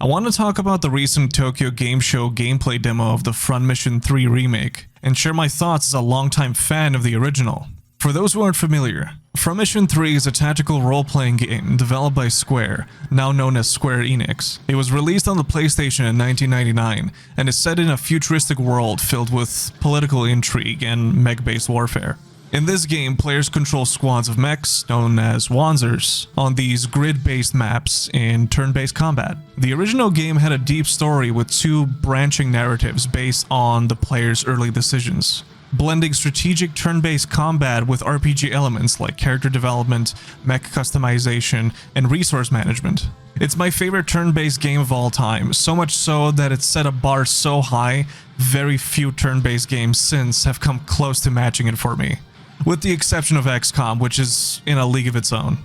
I want to talk about the recent Tokyo Game Show gameplay demo of the Front Mission 3 remake, and share my thoughts as a longtime fan of the original. For those who aren't familiar, Front Mission 3 is a tactical role-playing game developed by Square, now known as Square Enix. It was released on the PlayStation in 1999, and is set in a futuristic world filled with political intrigue and mech-based warfare. In this game, players control squads of mechs, known as Wanzers, on these grid-based maps in turn-based combat. The original game had a deep story with two branching narratives based on the player's early decisions, blending strategic turn-based combat with RPG elements like character development, mech customization, and resource management. It's my favorite turn-based game of all time, so much so that it set a bar so high, very few turn-based games since have come close to matching it for me, with the exception of XCOM, which is in a league of its own.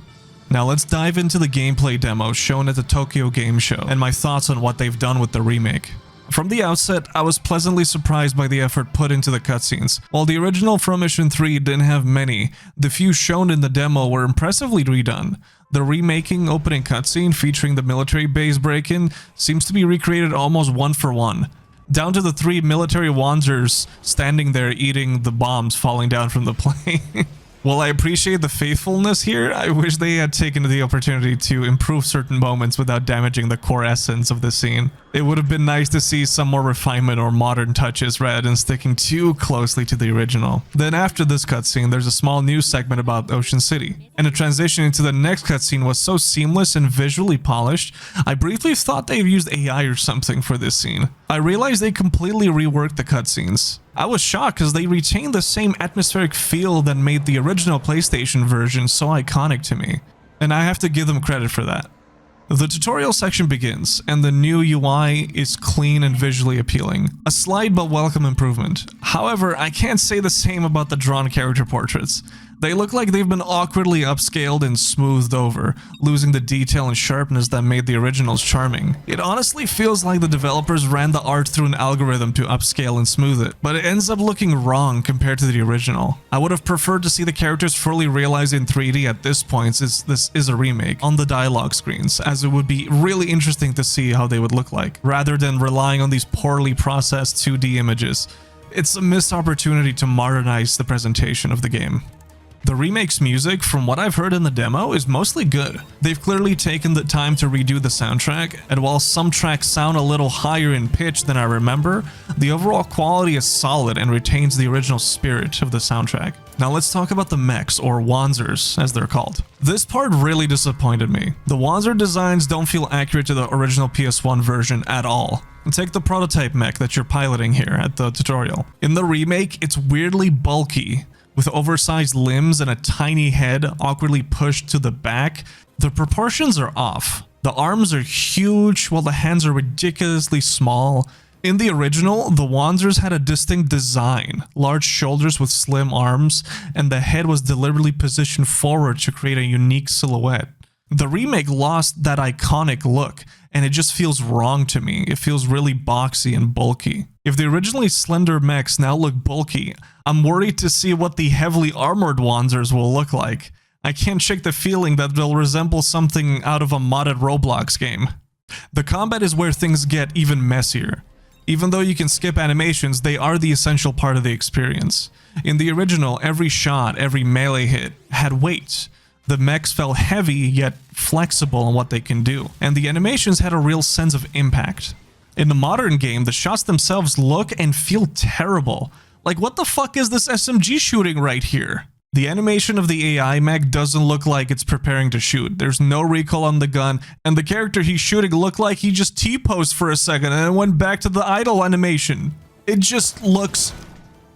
Now let's dive into the gameplay demo shown at the Tokyo Game Show, and my thoughts on what they've done with the remake. From the outset, I was pleasantly surprised by the effort put into the cutscenes. While the original Front Mission 3 didn't have many, the few shown in the demo were impressively redone. The remaking opening cutscene featuring the military base break-in seems to be recreated almost one for one, down to the three military Wanzers standing there eating the bombs falling down from the plane. While I appreciate the faithfulness here, I wish they had taken the opportunity to improve certain moments without damaging the core essence of the scene. It would have been nice to see some more refinement or modern touches rather than sticking too closely to the original. Then after this cutscene, there's a small news segment about Ocean City, and the transition into the next cutscene was so seamless and visually polished, I briefly thought they've used AI or something for this scene. I realized they completely reworked the cutscenes. I was shocked because they retained the same atmospheric feel that made the original PlayStation version so iconic to me, and I have to give them credit for that. The tutorial section begins, and the new UI is clean and visually appealing. A slight but welcome improvement. However, I can't say the same about the drawn character portraits. They look like they've been awkwardly upscaled and smoothed over, losing the detail and sharpness that made the originals charming. It honestly feels like the developers ran the art through an algorithm to upscale and smooth it, but it ends up looking wrong compared to the original. I would have preferred to see the characters fully realized in 3D at this point, since this is a remake, on the dialogue screens, as it would be really interesting to see how they would look like, rather than relying on these poorly processed 2D images. It's a missed opportunity to modernize the presentation of the game. The remake's music, from what I've heard in the demo, is mostly good. They've clearly taken the time to redo the soundtrack, and while some tracks sound a little higher in pitch than I remember, the overall quality is solid and retains the original spirit of the soundtrack. Now let's talk about the mechs, or Wanzers, as they're called. This part really disappointed me. The Wanzer designs don't feel accurate to the original PS1 version at all. Take the prototype mech that you're piloting here at the tutorial. In the remake, it's weirdly bulky, with oversized limbs and a tiny head awkwardly pushed to the back. The proportions are off. The arms are huge while the hands are ridiculously small. In the original, the Wanzers had a distinct design, large shoulders with slim arms, and the head was deliberately positioned forward to create a unique silhouette. The remake lost that iconic look, and it just feels wrong to me. It feels really boxy and bulky. If the originally slender mechs now look bulky, I'm worried to see what the heavily armored Wanzers will look like. I can't shake the feeling that they'll resemble something out of a modded Roblox game. The combat is where things get even messier. Even though you can skip animations, they are the essential part of the experience. In the original, every shot, every melee hit had weight. The mechs felt heavy yet flexible in what they can do, and the animations had a real sense of impact. In the modern game, the shots themselves look and feel terrible. Like, what the fuck is this SMG shooting right here? The animation of the AI mech doesn't look like it's preparing to shoot. There's no recoil on the gun, and the character he's shooting looked like he just T-posed for a second and then went back to the idle animation. It just looks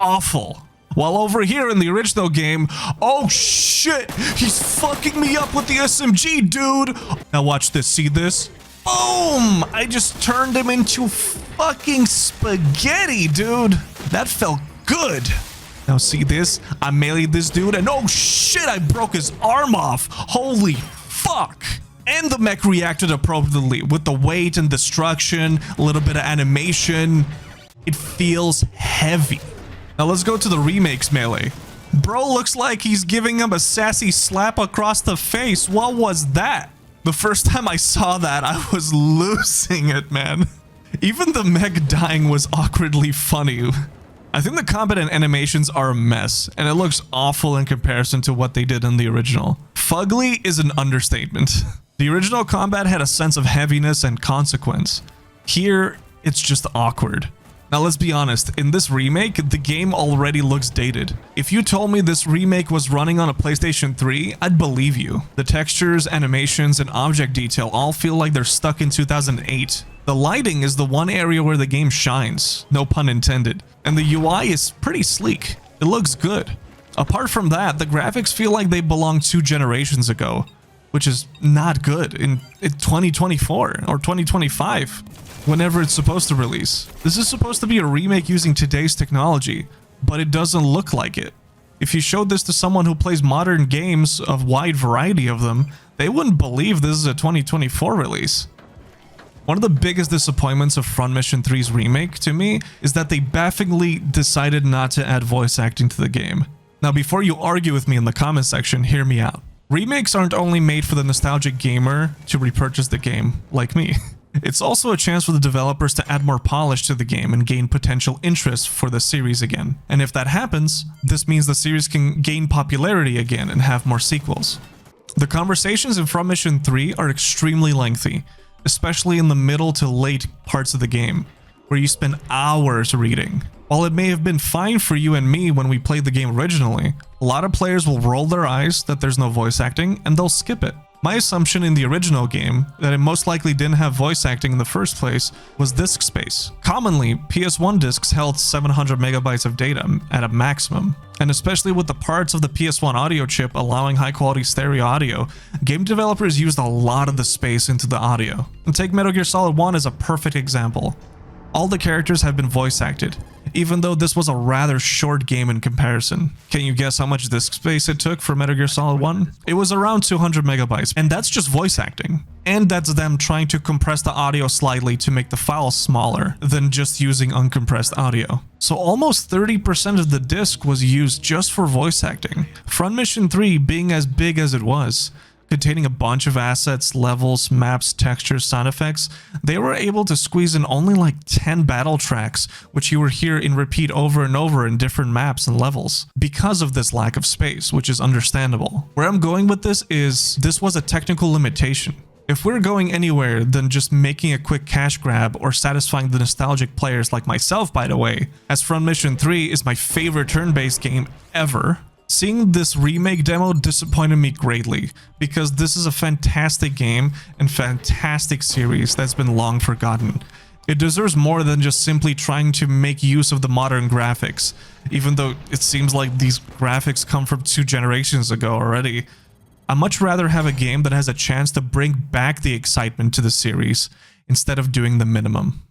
awful. While over here in the original game, oh shit, he's fucking me up with the SMG, dude. Now watch this, see this? Boom! I just turned him into fucking spaghetti, dude. That felt good. Now see this? I meleeed this dude and oh shit, I broke his arm off. Holy fuck. And the mech reacted appropriately with the weight and destruction, a little bit of animation. It feels heavy. Now let's go to the remake's melee. Bro looks like he's giving him a sassy slap across the face. What was that? The first time I saw that, I was losing it, man. Even the Mech dying was awkwardly funny. I think the combat and animations are a mess, and it looks awful in comparison to what they did in the original. Fugly is an understatement. The original combat had a sense of heaviness and consequence. Here, it's just awkward. Now let's be honest, in this remake, the game already looks dated. If you told me this remake was running on a PlayStation 3, I'd believe you. The textures, animations, and object detail all feel like they're stuck in 2008. The lighting is the one area where the game shines, no pun intended, and the UI is pretty sleek. It looks good. Apart from that, the graphics feel like they belonged 2 generations ago, which is not good in 2024 or 2025, whenever it's supposed to release. This is supposed to be a remake using today's technology, but it doesn't look like it. If you showed this to someone who plays modern games, of wide variety of them, they wouldn't believe this is a 2024 release. One of the biggest disappointments of Front Mission 3's remake, to me, is that they bafflingly decided not to add voice acting to the game. Now, before you argue with me in the comment section, hear me out. Remakes aren't only made for the nostalgic gamer to repurchase the game, like me. It's also a chance for the developers to add more polish to the game and gain potential interest for the series again. And if that happens, this means the series can gain popularity again and have more sequels. The conversations in Front Mission 3 are extremely lengthy, especially in the middle to late parts of the game, where you spend hours reading. While it may have been fine for you and me when we played the game originally, a lot of players will roll their eyes that there's no voice acting and they'll skip it. My assumption in the original game, that it most likely didn't have voice acting in the first place, was disk space. Commonly, PS1 discs held 700 megabytes of data at a maximum, and especially with the parts of the PS1 audio chip allowing high-quality stereo audio, game developers used a lot of the space into the audio. And take Metal Gear Solid 1 as a perfect example. All the characters have been voice acted, even though this was a rather short game in comparison. Can you guess how much disk space it took for Metal Gear Solid 1? It was around 200 megabytes, and that's just voice acting. And that's them trying to compress the audio slightly to make the files smaller than just using uncompressed audio. So almost 30% of the disk was used just for voice acting. Front Mission 3 being as big as it was, containing a bunch of assets, levels, maps, textures, sound effects, they were able to squeeze in only like 10 battle tracks, which you will hear in repeat over and over in different maps and levels, because of this lack of space, which is understandable. Where I'm going with this is, this was a technical limitation. If we're going anywhere than just making a quick cash grab or satisfying the nostalgic players like myself, by the way, as Front Mission 3 is my favorite turn-based game ever, seeing this remake demo disappointed me greatly, because this is a fantastic game and fantastic series that's been long forgotten. It deserves more than just simply trying to make use of the modern graphics, even though it seems like these graphics come from 2 generations ago already. I'd much rather have a game that has a chance to bring back the excitement to the series, instead of doing the minimum.